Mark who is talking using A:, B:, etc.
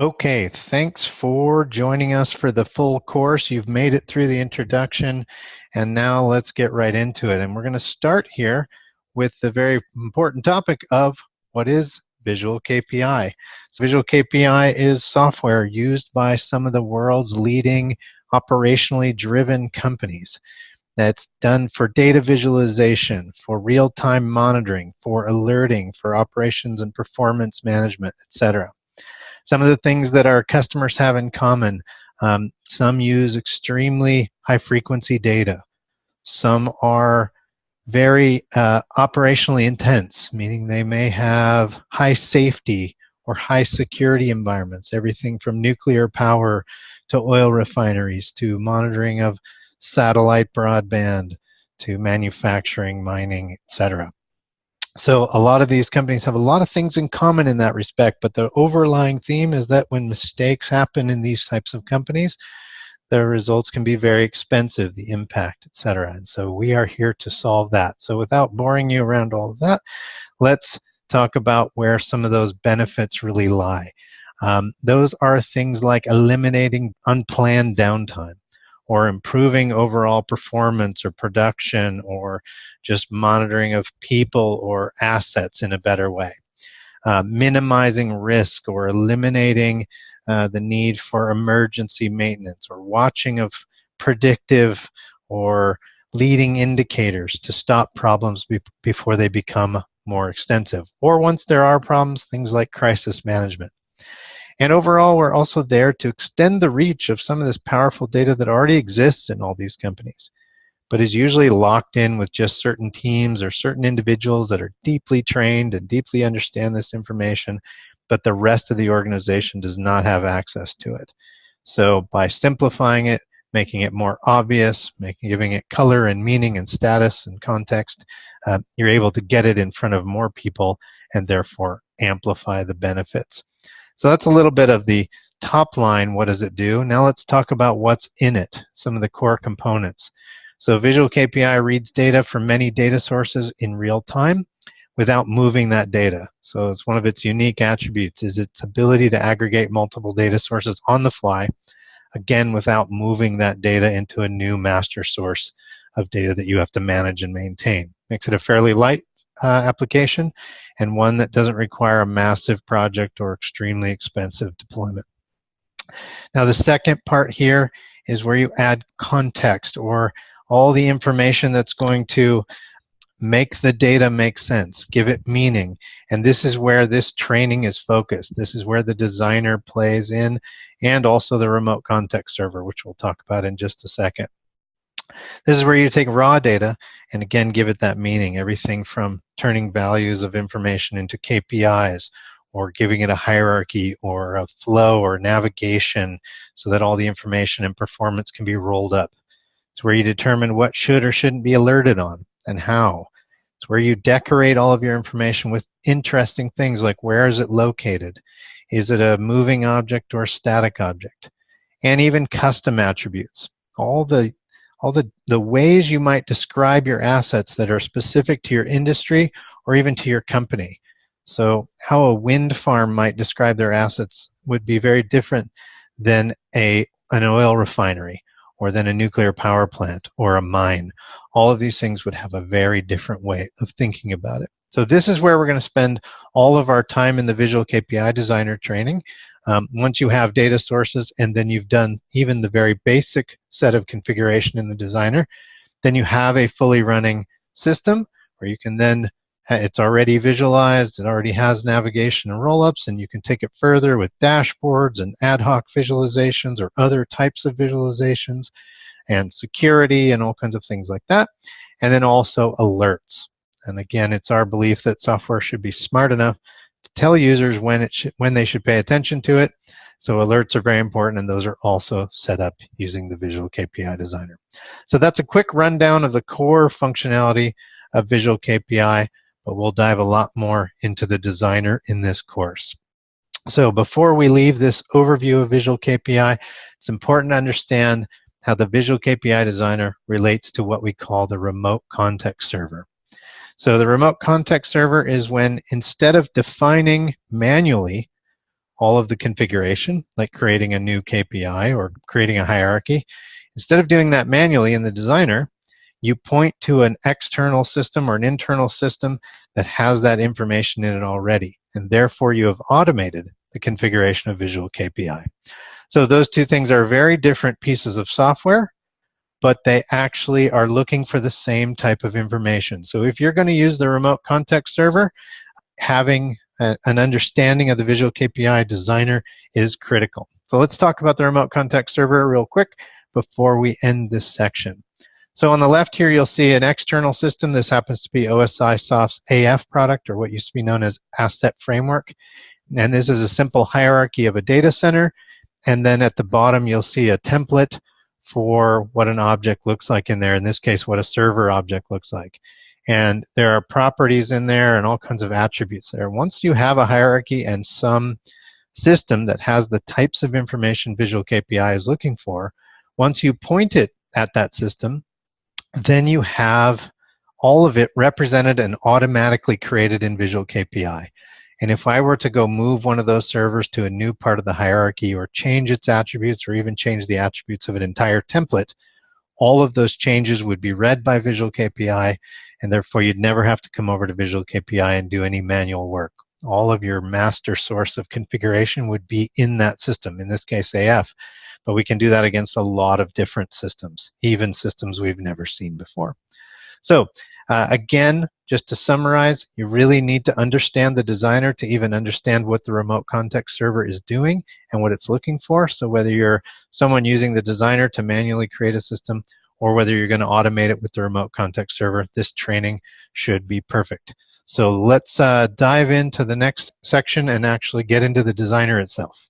A: Okay, thanks for joining us for the full course. You've made it through the introduction, and now let's get right into it. And we're going to start here with the very important topic of what is Visual KPI. So Visual KPI is software used by some of the world's leading operationally driven companies. That's done for data visualization, for real-time monitoring, for alerting, for operations and performance management, etc. Some of the things that our customers have in common, some use extremely high frequency data. Some are very operationally intense, meaning they may have high safety or high security environments, everything from nuclear power to oil refineries to monitoring of satellite broadband to manufacturing, mining, etc. So a lot of these companies have a lot of things in common in that respect, but the overlying theme is that when mistakes happen in these types of companies, the results can be very expensive, the impact, etc. And so we are here to solve that. So without boring you around all of that, let's talk about where some of those benefits really lie. Those are things like eliminating unplanned downtime, or improving overall performance or production, or just monitoring of people or assets in a better way. Minimizing risk or eliminating the need for emergency maintenance or watching of predictive or leading indicators to stop problems before they become more extensive. Or once there are problems, things like crisis management. And overall, we're also there to extend the reach of some of this powerful data that already exists in all these companies, but is usually locked in with just certain teams or certain individuals that are deeply trained and deeply understand this information, but the rest of the organization does not have access to it. So by simplifying it, making it more obvious, giving it color and meaning and status and context, you're able to get it in front of more people and therefore amplify the benefits. So that's a little bit of the top line. What does it do? Now let's talk about what's in it, some of the core components. So Visual KPI reads data from many data sources in real time without moving that data. So it's one of its unique attributes is its ability to aggregate multiple data sources on the fly, again, without moving that data into a new master source of data that you have to manage and maintain. Makes it a fairly light application and one that doesn't require a massive project or extremely expensive deployment. Now the second part here is where you add context, or all the information that's going to make the data make sense, give it meaning. And this is where this training is focused. This is where the designer plays in, and also the remote context server, which we'll talk about in just a second. This is where you take raw data and again give it that meaning, everything from turning values of information into KPIs, or giving it a hierarchy or a flow or navigation so that all the information and performance can be rolled up. It's where you determine what should or shouldn't be alerted on and how. It's where you decorate all of your information with interesting things like where is it located? Is it a moving object or a static object? And even custom attributes. All the ways you might describe your assets that are specific to your industry or even to your company. So how a wind farm might describe their assets would be very different than an oil refinery, or than a nuclear power plant or a mine. All of these things would have a very different way of thinking about it. So this is where we're going to spend all of our time in the Visual KPI Designer training. Once you have data sources and then you've done even the very basic set of configuration in the designer, then you have a fully running system where you can then, it's already visualized, it already has navigation and roll-ups, and you can take it further with dashboards and ad hoc visualizations or other types of visualizations and security and all kinds of things like that. And then also alerts. And again, it's our belief that software should be smart enough to tell users when they should pay attention to it. So alerts are very important, and those are also set up using the Visual KPI Designer. So that's a quick rundown of the core functionality of Visual KPI, but we'll dive a lot more into the designer in this course. So before we leave this overview of Visual KPI, it's important to understand how the Visual KPI Designer relates to what we call the remote context server. So the remote context server is when, instead of defining manually all of the configuration, like creating a new KPI or creating a hierarchy, instead of doing that manually in the designer, you point to an external system or an internal system that has that information in it already, and therefore you have automated the configuration of Visual KPI. So those two things are very different pieces of software, but they actually are looking for the same type of information. So if you're going to use the remote context server, having an understanding of the Visual KPI designer is critical. So let's talk about the remote context server real quick before we end this section. So on the left here, you'll see an external system. This happens to be OSI Soft's AF product, or what used to be known as Asset Framework. And this is a simple hierarchy of a data center. And then at the bottom, you'll see a template for what an object looks like in there. In this case, what a server object looks like. And there are properties in there and all kinds of attributes there. Once you have a hierarchy and some system that has the types of information Visual KPI is looking for, once you point it at that system, then you have all of it represented and automatically created in Visual KPI. And if I were to go move one of those servers to a new part of the hierarchy or change its attributes or even change the attributes of an entire template, all of those changes would be read by Visual KPI, and therefore you'd never have to come over to Visual KPI and do any manual work. All of your master source of configuration would be in that system, in this case AF. But we can do that against a lot of different systems, even systems we've never seen before. So again, just to summarize, you really need to understand the designer to even understand what the remote context server is doing and what it's looking for. So whether you're someone using the designer to manually create a system or whether you're going to automate it with the remote context server, this training should be perfect. So let's dive into the next section and actually get into the designer itself.